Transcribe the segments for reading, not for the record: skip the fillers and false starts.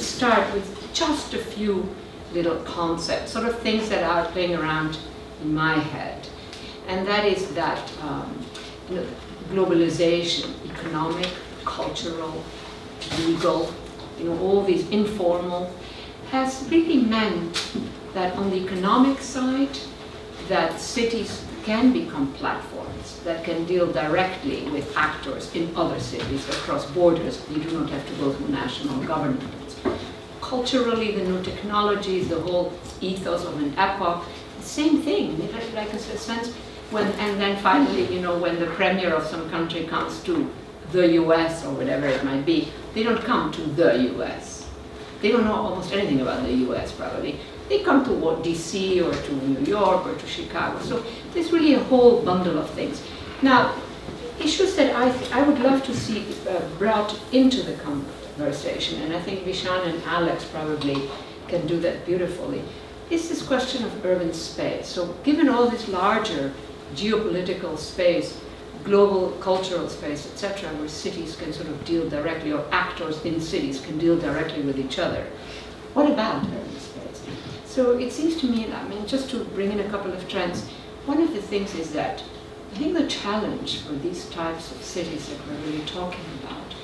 to start with just a few little concepts, sort of things that are playing around in my head. And that is that globalization, economic, cultural, legal, all these informal, has really meant that on the economic side, that cities can become platforms that can deal directly with actors in other cities across borders. You do not have to go through national governments. Culturally, the new technologies, the whole ethos of an epoch, the same thing. Like a sense and then finally, when the premier of some country comes to the US or whatever it might be, they don't come to the US. They don't know almost anything about the US probably. They come to DC or to New York or to Chicago. So there's really a whole bundle of things. Now, issues that I would love to see brought into the conversation, and I think Vishaan and Alex probably can do that beautifully, is this question of urban space. So given all this larger geopolitical space, global cultural space, etc., where cities can sort of deal directly, or actors in cities can deal directly with each other, what about urban space? So it seems to me, just to bring in a couple of trends, one of the things is that I think the challenge for these types of cities that we're really talking about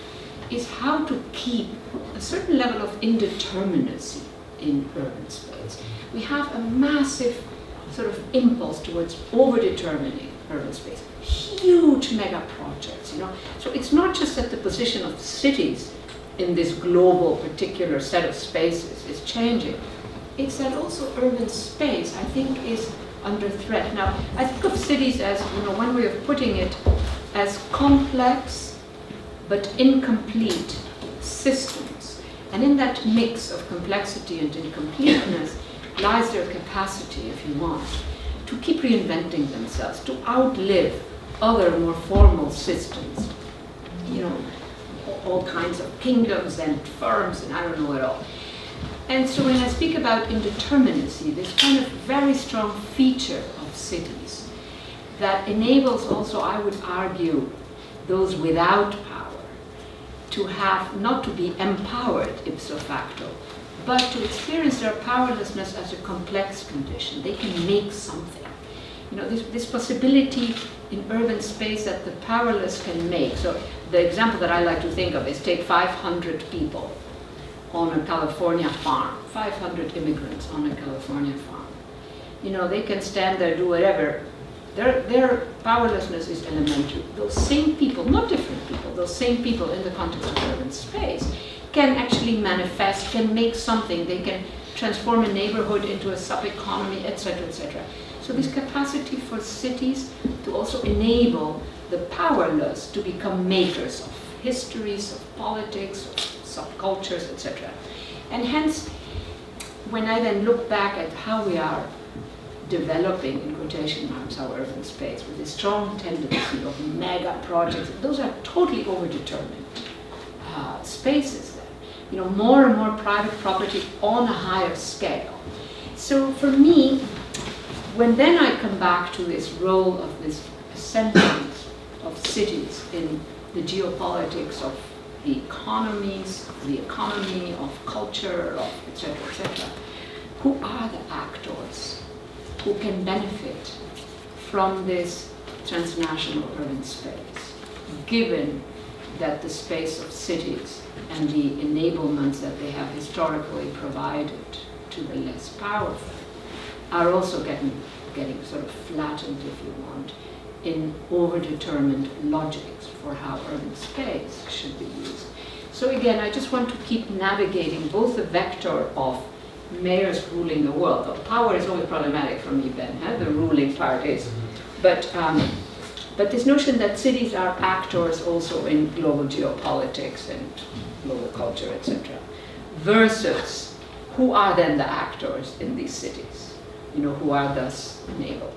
is how to keep a certain level of indeterminacy in urban space. We have a massive sort of impulse towards over-determining urban space. Huge mega projects, So it's not just that the position of cities in this global particular set of spaces is changing. It's that also urban space, I think, is under threat. Now, I think of cities as, one way of putting it, as complex but incomplete systems. And in that mix of complexity and incompleteness lies their capacity, if you want, to keep reinventing themselves, to outlive other more formal systems. All kinds of kingdoms and firms and I don't know what all. And so when I speak about indeterminacy, this kind of very strong feature of cities that enables also, I would argue, those without power to have, not to be empowered ipso facto, but to experience their powerlessness as a complex condition. They can make something. This possibility in urban space that the powerless can make. So the example that I like to think of is take 500 people on a California farm, 500 immigrants on a California farm. They can stand there, do whatever. Their powerlessness is elementary. Those same people, not different people, those same people in the context of urban space can actually manifest, can make something. They can transform a neighborhood into a sub-economy, etc., etc. So this capacity for cities to also enable the powerless to become makers of histories, of politics, of subcultures, etc. And hence, when I then look back at how we are developing, in quotation marks, our urban space, with a strong tendency of mega projects, those are totally overdetermined spaces then. More and more private property on a higher scale. So for me, when then I come back to this role of this ascendant of cities in the geopolitics of the economies, the economy of culture, of etc., who are the actors who can benefit from this transnational urban space, given that the space of cities and the enablements that they have historically provided to the less powerful are also getting sort of flattened, if you want, in overdetermined logics for how urban space should be used. So again, I just want to keep navigating both the vector of mayors ruling the world. Well, power is always problematic for me, Ben, the ruling part is. But this notion that cities are actors also in global geopolitics and global culture, etc., versus who are then the actors in these cities, who are thus enabled.